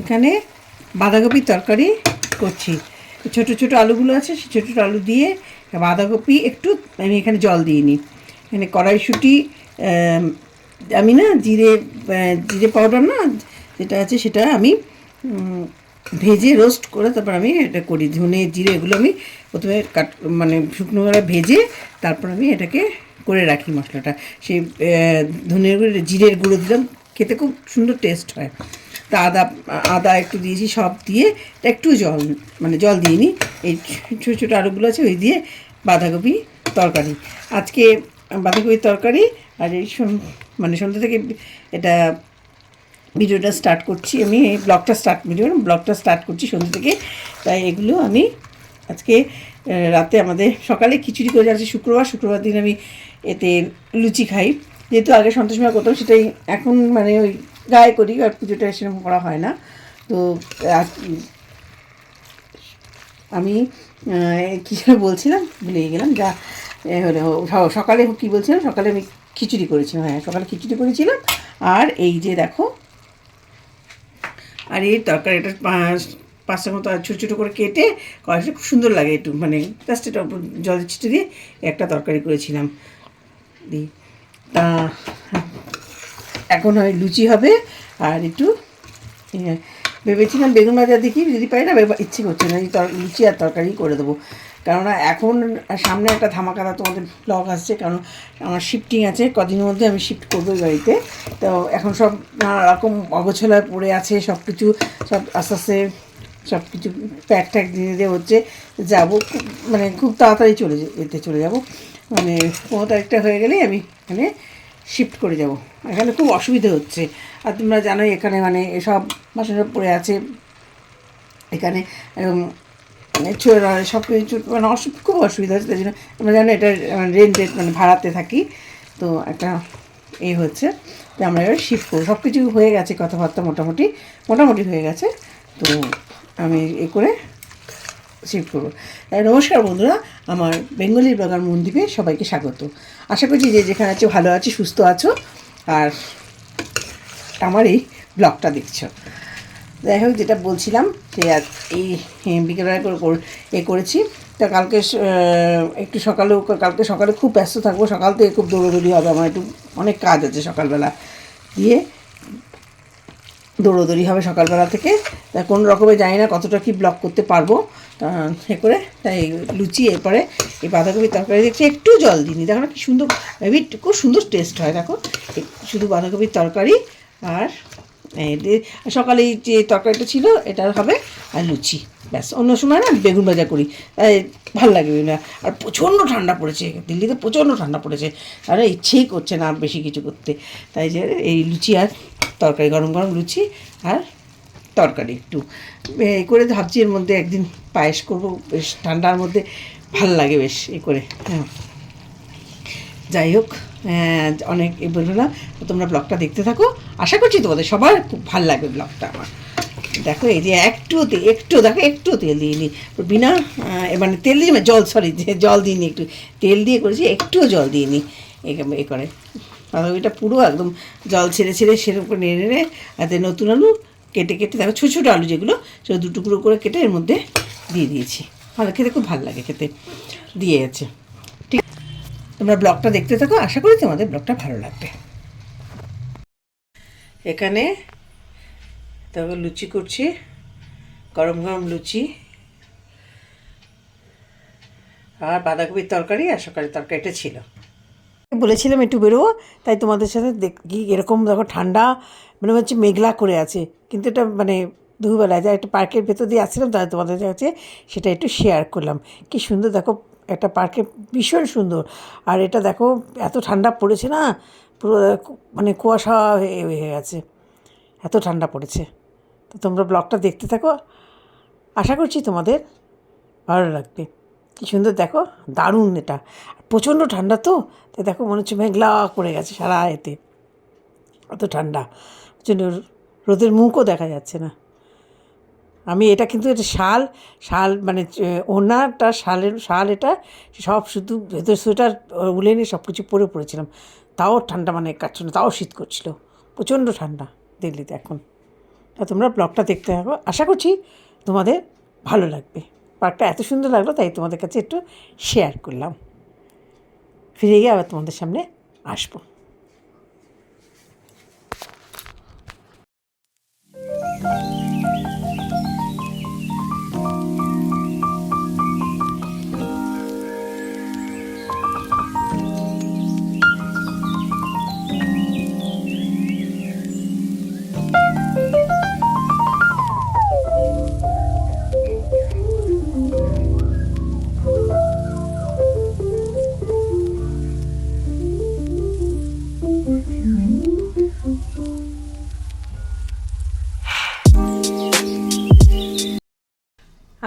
এখানে বাঁধাকপির তরকারি করছি। ছোট ছোট আলুগুলো আছে, সেই ছোটো ছোটো আলু দিয়ে বাঁধাকপি একটু, আমি এখানে জল দিইনি। এখানে কড়াইশুঁটি, আমি না জিরে জিরে পাউডার না যেটা আছে সেটা আমি ভেজে রোস্ট করে তারপর আমি এটা করি। ধনে জিরে এগুলো আমি প্রথমে মানে শুকনো করে ভেজে তারপর আমি এটাকে করে রাখি মশলাটা। সেই ধনের গুঁড়ো জিরের গুঁড়ো দিলাম, খেতে খুব সুন্দর টেস্ট হয়। তা আদা আদা একটু দিয়েছি, সব দিয়ে একটু জল, মানে জল দিইনি, এই ছোটো ছোটো আলুগুলো আছে ওই দিয়ে বাঁধাকপি তরকারি। আজকে বাঁধাকপির তরকারি। আর এই মানে সন্ধ্যা থেকে এটা ভিডিওটা স্টার্ট করছি, আমি এই ব্লগটা স্টার্ট করছি সন্ধ্যা থেকে। তাই এগুলো আমি আজকে রাতে, আমাদের সকালে খিচুড়ি করে যাচ্ছি। শুক্রবার দিন আমি এতে লুচি খাই, যেহেতু আগে সন্তোষমা করতাম, সেটাই এখন মানে ওই গায়ে করি, আর পুজোটা সেরকম করা হয় না। তো আমি কী বলছিলাম ভুলে গেলাম। যা সকালে কী বলছিলাম, সকালে আমি খিচুড়ি করেছিলাম। হ্যাঁ, সকালে খিচুড়ি করেছিলাম। আর এই যে দেখো, আর এই তরকারিটা পাঁচটা মতো ছোটো ছোটো করে কেটে কড়াইটা খুব সুন্দর লাগে, একটু মানে জাস্ট এটা জল ছিটে দিয়ে একটা তরকারি করেছিলাম দিই। তা এখন হয় লুচি হবে। আর একটু ভেবেছিলাম বেগুন ভাজা দেখি যদি পাই না, ইচ্ছে করছে না, লুচি আর তরকারি করে দেবো। কেননা এখন সামনে একটা ধামাকাদা তোমাদের ব্লগ আসছে, কারণ আমার শিফটিং আছে, কদিনের মধ্যে আমি শিফট করবো এই বাড়িতে। তো এখন সব নানা রকম অগোছলায় পড়ে আছে, সব কিছু সব আস্তে আস্তে সব কিছু প্যাক ট্যাক দিয়ে হচ্ছে। যাবো মানে খুব তাড়াতাড়ি চলে যাব, মানে 15 তারিখটা হয়ে গেলেই আমি এখানে শিফট করে যাব। এখানে খুব অসুবিধে হচ্ছে। আর তোমরা জানোই এখানে মানে এসব বাসন পড়ে আছে এখানে, সব কিছু মানে খুব অসুবিধা হচ্ছে। তাই জন্য আমরা জানো এটা রেন্টেড, মানে ভাড়াতে থাকি। তো একটা হচ্ছে তো আমরা এবার শিফট করবো। সব কিছু হয়ে গেছে, কথাবার্তা মোটামুটি হয়ে গেছে। তো আমি করে শিফট করবো। নমস্কার বন্ধুরা, আমার বেঙ্গলি ব্লগার মনদ্বীপে সবাইকে স্বাগত। আশা করছি যে যেখানে আছো ভালো আছো, সুস্থ আছো, আর আমার এই ব্লগটা দেখছো। যাই হোক, যেটা বলছিলাম যে এই বিকেলবেলা করেছি। তা কালকে একটু কালকে সকালে খুব ব্যস্ত থাকবো, সকাল থেকে খুব দৌড়োদৌড়ি হবে, আমার একটু অনেক কাজ আছে সকালবেলা দিয়ে, দৌড়োদৌড়ি হবে সকালবেলা থেকে। তা কোনো রকমে জানি না কতটা কি ব্লগ করতে পারবো, করে তাই লুচি এরপরে এই বাঁধাকপির তরকারি দেখছি একটু জল দিইনি, দেখো না কি সুন্দর, খুব সুন্দর টেস্ট হয়। দেখো শুধু বাঁধাকপির তরকারি আর সকালে যে তরকারিটা ছিল এটা হবে, আর লুচি, ব্যাস। অন্য সময় না বেগুন ভাজা করি, তাই ভালো লাগবে না। আর প্রচণ্ড ঠান্ডা পড়েছে, দিল্লিতে প্রচণ্ড ঠান্ডা পড়েছে, আর ইচ্ছেই করছে না বেশি কিছু করতে। তাই যে এই লুচি আর তরকারি, গরম গরম লুচি আর তরকারি একটু করে ভাবছি এর মধ্যে একদিন পায়েস করবো, বেশ ঠান্ডার মধ্যে ভালো লাগে বেশ করে। হ্যাঁ, যাই হোক, অনেক বললাম, তোমরা ব্লগটা দেখতে থাকো, আশা করছি তোমাদের সবার খুব ভালো লাগবে ব্লগটা আমার। দেখো এই যে একটু তেল দিইনি, বিনা মানে তেল দিয়ে জল দিইনি, একটু তেল দিয়ে করেছি, একটুও জল দিইনি এ করে। বাঁধাকপিটা পুরো একদম জল ছেড়ে সেরকম করে নেড়ে আর নতুন আলু কেটে দেখো ছোটো ছোটো আলু যেগুলো, সেটা 2 টুকরো করে কেটে এর মধ্যে দিয়ে দিয়েছি। ভালো খেতে, খুব ভালো লাগে খেতে, দিয়ে আছে। ঠিক, তোমরা ব্লগটা দেখতে থাকো, আশা করি তোমাদের ব্লগটা ভালো লাগবে। এখানে তারপর লুচি করছি, গরম গরম লুচি আর বাঁধাকপির তরকারি, আর সকালের তরকারিটা ছিল। বলেছিলাম একটু বেরোবো, তাই তোমাদের সাথে দেখি এরকম দেখো ঠান্ডা, মানে হচ্ছে মেঘলা করে আছে, কিন্তু এটা মানে দুপুরবেলায় যা একটা পার্কের ভেতর দিয়ে আসছিলাম, তাই তোমাদের কাছে সেটা একটু শেয়ার করলাম। কি সুন্দর দেখো, একটা পার্কে ভীষণ সুন্দর। আর এটা দেখো এত ঠান্ডা পড়েছে না, পুরো মানে কুয়াশা হয়ে গেছে, এত ঠান্ডা পড়েছে। তো তোমরা ব্লগটা দেখতে থাকো, আশা করছি তোমাদের ভালো লাগবে। কী সুন্দর দেখো, দারুণ এটা। প্রচণ্ড ঠান্ডা তো, তাই দেখো মনে হচ্ছে মেঘলা করে গেছে সারা এতে, অত ঠান্ডা, জন্য রোদের মুখও দেখা যাচ্ছে না। আমি এটা কিন্তু এটা শাল মানে ওনাটা শাল এটা সব শুধু ভেতর সোয়েটার উলেনে সব কিছু পরেছিলাম, তাও ঠান্ডা মানে কাটছিল না, তাও শীত করছিল, প্রচণ্ড ঠান্ডা দিল্লিতে এখন। তা তোমরা ব্লগটা দেখতে থাকো, আশা করছি তোমাদের ভালো লাগবে। পার্কটা এত সুন্দর লাগলো তাই তোমাদের কাছে একটু শেয়ার করলাম। ফিরে গিয়ে আবার তোমাদের সামনে আসবো।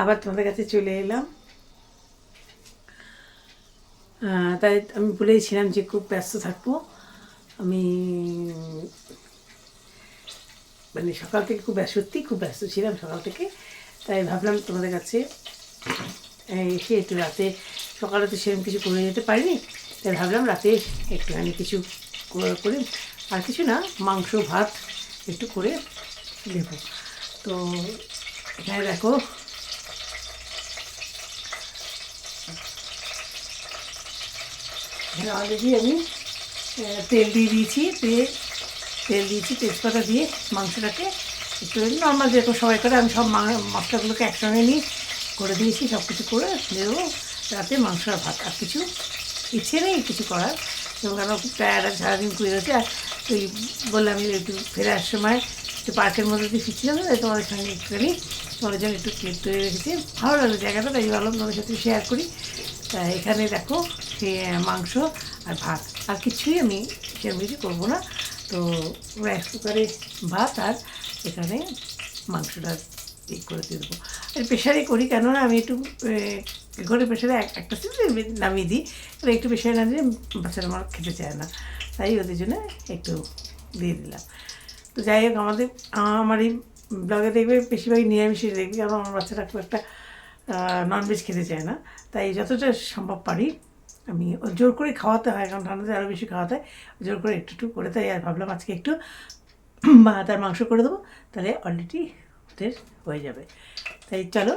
আবার তোমাদের কাছে চলে এলাম। তাই আমি বলেছিলাম যে খুব ব্যস্ত থাকবো আমি, মানে সকাল থেকে সত্যিই খুব ব্যস্ত ছিলাম সকাল থেকে। তাই ভাবলাম তোমাদের কাছে এসে একটু রাতে, সকালে তো সেরকম কিছু করে যেতে পারিনি, তাই ভাবলাম রাতে একটুখানি কিছু করে, আর কিছু না, মাংস ভাত একটু করে দেব। তো এখানে দেখো এখানে অলরেডি আমি তেল দিয়ে দিয়েছি, তেল দিয়েছি, তেজপাতা দিয়ে মাংসটাকে একটু নর্মাল যেরকম সবাই করে আমি সব মশলাগুলোকে একসঙ্গে নিয়ে করে দিয়েছি, সব কিছু করে দেবো রাতে মাংস আর ভাত। আর কিছু ইচ্ছে নেই কিছু করার, এবং কেন খুব টায়ার্ড আর সারাদিন ঘুরে গেছে। আর তুই বললাম আমি একটু ফেরার সময় একটু পার্কের মধ্যে দিয়ে ফিরছিলাম, তাই তোমাদের সঙ্গে একটুখানি তোমাদের জন্য একটু ক্লিপ তৈরি রেখেছি। ভালো লাগলো জায়গাটা, তাই ভাবলাম তোমাদের সাথে শেয়ার করি। তা এখানে দেখো সে মাংস আর ভাত, আর কিছুই আমি সেরকম কিছু করবো না। তো রাইস কুকারে ভাত আর এখানে মাংসটা করে দিয়ে দেবো। আর প্রেশারে করি, কেননা আমি একটু ঘরে প্রেশারে একটা সিটি নামিয়ে দিই, এবার একটু প্রেশারে না দিলে বাচ্চারা আমার খেতে চায় না, তাই ওদের জন্য একটু দিয়ে দিলাম। তো যাই হোক, আমার এই ব্লগে দেখবে বেশিরভাগই নিরামিষই দেখবে, কারণ আমার বাচ্চারা খুব একটা ননভেজ খেতে চায় না, তাই যতটা সম্ভব পারি আমি জোর করে খাওয়াতে হয়, কারণ ঠান্ডাতে আরও বেশি খাওয়াতে হয়, জোর করে একটু একটু করে। তাই আর ভাবলাম আজকে একটু ভাত আর মাংস করে দেবো, তাহলে অলরেডি ওদের হয়ে যাবে। তাই চলো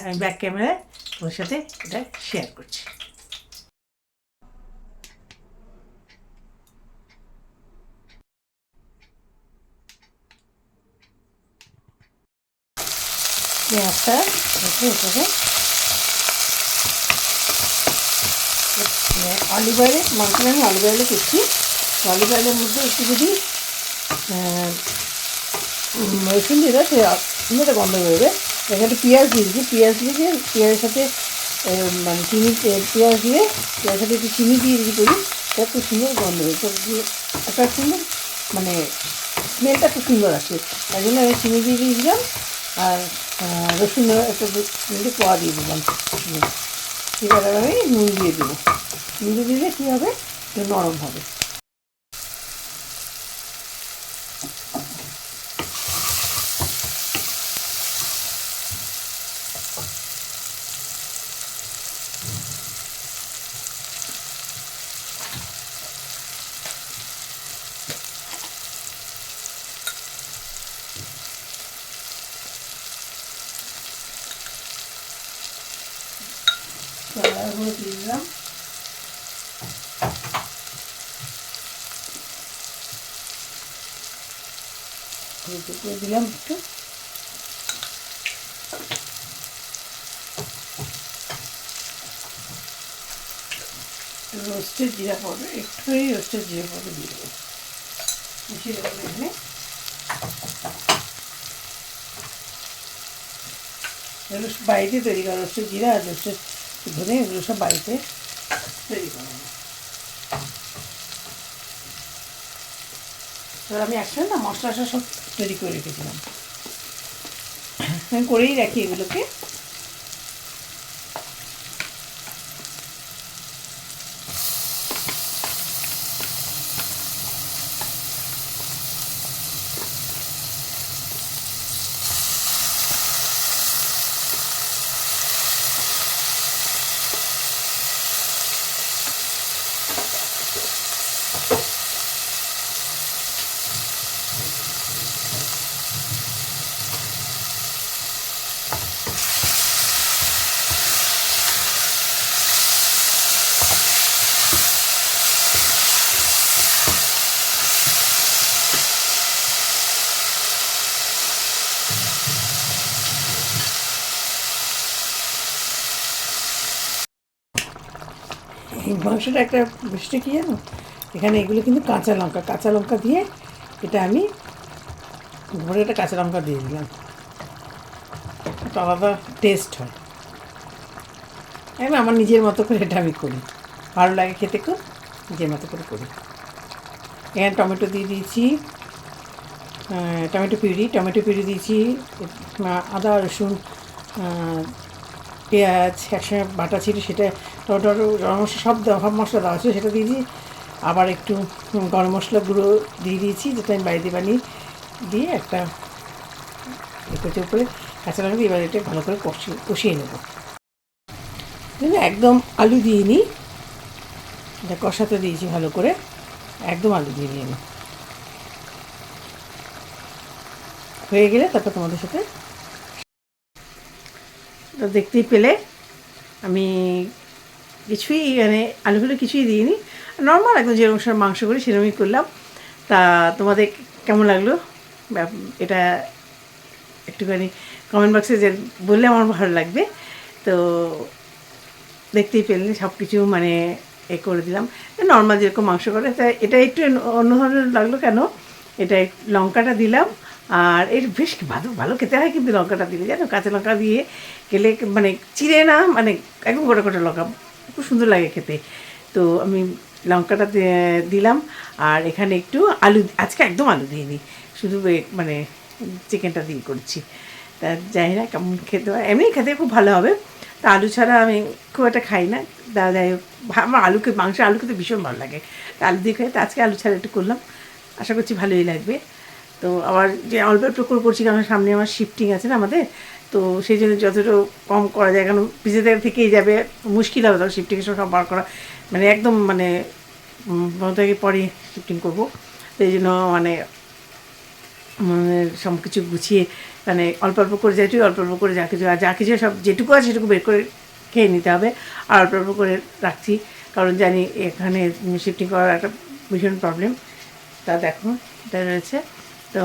আমি ব্যাক ক্যামেরায় ওর সাথে এটা শেয়ার করছি। পেঁয়াজটা এটাকে অলিভ অয়েলে, মাংসটা আমি অলিভ অয়েলে করছি। অলিভ অয়েলের মধ্যে একটু যদি রসুন দিয়ে দেয়, সে সুন্দর গন্ধ বেরোবে। এখানে পেঁয়াজ দিয়ে দিচ্ছি, পেঁয়াজ দিয়ে পেঁয়াজের সাথে মানে চিনি, পেঁয়াজ দিয়ে পেঁয়াজের সাথে একটু চিনি দিয়ে যদি করি, তার খুব সুন্দর গন্ধ বেরোবে, একটা সুন্দর মানে স্মেলটা খুব সুন্দর আসে। তাই জন্য আমি চিনি দিয়ে দিয়েছিলাম, আর রসুন একটা মিনিটে পোয়া দিয়ে দিলাম। এবার আমি নুন দিয়ে দেবো, নুন দিলে কী হবে, নরম হবে। দিয়ে দিলাম, করে দিলাম একটু, রোস্টেড জিরা পাউডার, একটুখানি রোস্টেড জিরা পাউডার দিয়ে দেবো, মিশিয়ে দেবো এখানে। এগুলো বাড়িতে তৈরি করা, রোস্টেড জিরা আর রোস্টেড ধনে, এগুলো সব বাড়িতে তৈরি করা। এবার আমি একসঙ্গে না মশলা সব তৈরি করে রেখেছিলাম, আমি করেই রাখি এগুলোকে। মাংসটা একটা বৃষ্টি কী জানো, এখানে এগুলো কিন্তু কাঁচা লঙ্কা দিয়ে এটা আমি ভরে একটা কাঁচা লঙ্কা দিয়ে দিলাম, একটা আলাদা টেস্ট হয়। আমি আমার নিজের মতো করে এটা আমি করি, ভালো লাগে খেতে, খুব নিজের মতো করে করি। এখানে টমেটো দিয়ে দিয়েছি, টমেটো পিউরি দিয়েছি, আদা রসুন পেঁয়াজ একসঙ্গে বাটা ছিল, সেটা টমেটো গরম মশলা সব মশলা দেওয়া ছিল, সেটা দিয়েছি। আবার একটু গরম মশলা গুঁড়ো দিয়ে দিয়েছি, যেটা আমি বাড়িতে বানিয়ে দিয়ে একটা এটার উপরে কাঁচা লঙ্কা দিয়ে এবার এটা ভালো করে কষিয়ে নেবো। একদম আলু দিয়ে নিই, এটা কষাতে দিয়েছি ভালো করে, একদম আলু দিয়ে নিয়ে নিই। হয়ে গেলে তারপর তোমাদের সাথে দেখতেই পেলে আমি কিছুই মানে আলুগুলো কিছুই দিইনি, নর্মাল একদম যেরকম সব মাংস করি সেরকমই করলাম। তা তোমাদের কেমন লাগলো এটা একটুখানি কমেন্ট বক্সে যে বললে আমার ভালো লাগবে। তো দেখতেই পেলেন সব কিছু মানে করে দিলাম নর্মাল যেরকম মাংস করে। তা এটা একটু অন্য ধরনের লাগলো কেন, এটা লঙ্কাটা দিলাম, আর এর বেশ ভালো ভালো খেতে হয় কিন্তু লঙ্কাটা দিলে, জানো কাঁচা লঙ্কা দিয়ে গেলে মানে চিড়ে না, মানে একদম গোটা গোটা লঙ্কা, খুব সুন্দর লাগে খেতে। তো আমি লঙ্কাটা দিলাম, আর এখানে একটু আলু, আজকে একদম আলু দিইনি, শুধু মানে চিকেনটা দিয়ে করছি। তা যাই না কেমন খেতে হয়, এমনি খেতে খুব ভালো হবে। তা আলু ছাড়া আমি খুব একটা খাই না, যাই হোক আমার মাংস আলু খেতে ভীষণ ভালো লাগে, তা আলু দিয়ে খাই। তো আজকে আলু ছাড়া একটু করলাম, আশা করছি ভালোই লাগবে। তো আবার যে অল্প একটু করছি, কারণ সামনে আমার শিফটিং আছে না আমাদের, তো সেই জন্য যতটা কম করা যায়, কারণ পিজেদের থেকেই যাবে, মুশকিল হবে তখন শিফটিংয়ের সব বার করা, মানে একদম মানে থেকে পরে শিফটিং করবো। তো এই জন্য মানে সব কিছু গুছিয়ে মানে অল্প অল্প করে যেটুকু অল্প অল্প করে যা কিছু সব যেটুকু আছে সেটুকু বের করে খেয়ে নিতে হবে, আর অল্প অল্প করে রাখছি, কারণ জানি এখানে শিফটিং করার একটা ভীষণ প্রবলেম। তা দেখো এটা রয়েছে। তো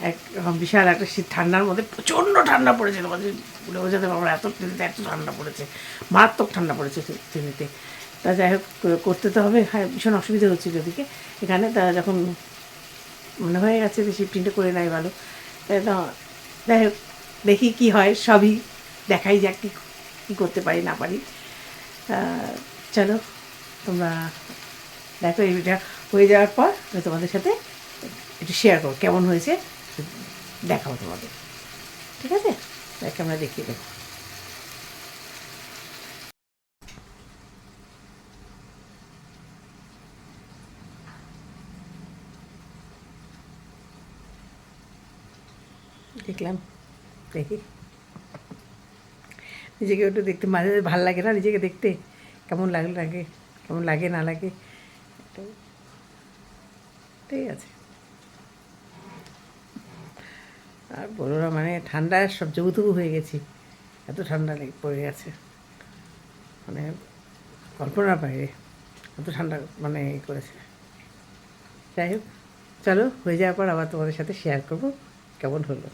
এক বিশাল একটা শীত, ঠান্ডার মধ্যে প্রচণ্ড ঠান্ডা পড়েছে, তোমাদের বলে বোঝাতে পারবো এত ঠান্ডা পড়েছে, মারাত্মক ঠান্ডা পড়েছে ট্রেনেতে। তা যাই হোক করতে তো হবে, হ্যাঁ ভীষণ অসুবিধা হচ্ছে যদিকে এখানে। তা যখন মনে হয়ে গেছে যে শিফটিংটা করে নেয় ভালো, তাই তো যাই হোক দেখি কী হয়, সবই দেখাই যাক কী করতে পারি না পারি। চলো তোমরা দেখো, এই ভিডিও হয়ে যাওয়ার পর আমি তোমাদের সাথে একটু শেয়ার করো কেমন হয়েছে, দেখাবো তোমাদের, ঠিক আছে? দেখ আমরা দেখিয়ে দেবো। দেখলাম, দেখি নিজেকে একটু দেখতে মাঝে ভালো লাগে না, নিজেকে দেখতে কেমন লাগে কেমন লাগে না লাগে, ঠিক আছে। আর বলো না, মানে ঠান্ডায় সব জবুতবু হয়ে গেছি, এত ঠান্ডা পড়ে গেছে, মানে কল্পনার বাইরে এত ঠান্ডা মানে করেছে। যাই হোক চলো, হয়ে যাওয়ার পর আবার তোমাদের সাথে শেয়ার করবো কেমন হলো।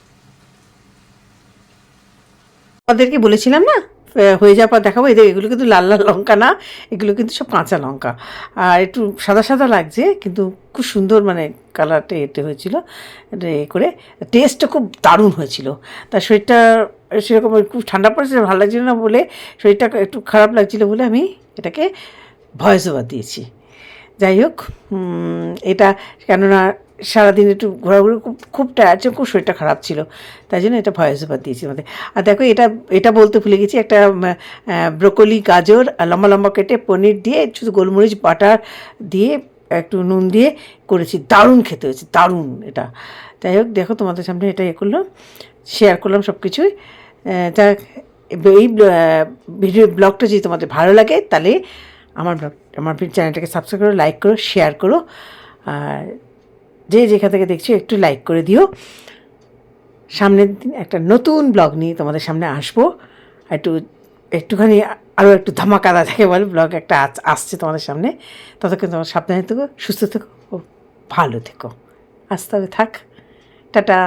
ওদেরকে বলেছিলাম না হয়ে যাওয়ার পর দেখাবো। এগুলো কিন্তু লাল লাল লঙ্কা না, এগুলো কিন্তু সব কাঁচা লঙ্কা, আর একটু সাদা সাদা লাগছে কিন্তু খুব সুন্দর মানে কালারটা এতে হয়েছিল, এটা এ করে টেস্টটা খুব দারুণ হয়েছিল। তার শরীরটা সেরকম খুব ঠান্ডা পড়েছে, ভালো লাগছিল না বলে, শরীরটা একটু খারাপ লাগছিলো বলে আমি এটাকে ভয়েস ওভার দিয়েছি। যাই হোক এটা কেননা সারাদিন একটু ঘোরাঘুরি খুব টায়ার্ড ছিল, খুব শরীরটা খারাপ ছিল, তাই জন্য এটা ভয়েস ওভার দিয়েছি আমাদের। আর দেখো এটা বলতে ভুলে গেছি, একটা ব্রোকলি গাজর লম্বা লম্বা কেটে পনির দিয়ে শুধু গোলমরিচ বাটার দিয়ে একটু নুন দিয়ে করেছি, দারুণ খেতে হয়েছে, দারুণ এটা। যাই হোক দেখো তোমাদের সামনে এটা করলাম, শেয়ার করলাম সব কিছুই। তা এই ব্লগটা যদি তোমাদের ভালো লাগে তাহলে আমার চ্যানেলটাকে সাবস্ক্রাইব করো, লাইক করো, শেয়ার করো, আর যে যেখান থেকে দেখছো একটু লাইক করে দিও। সামনের দিন একটা নতুন ব্লগ নিয়ে তোমাদের সামনে আসবো, একটুখানি আরও একটু ধামাকাদা থাকে বলে ব্লগ একটা আসছে তোমাদের সামনে। ততক্ষণ তোমার সাবধানে থেকো, সুস্থ থেকো, ভালো থেকো, আসতে হবে, থাক, টাটা।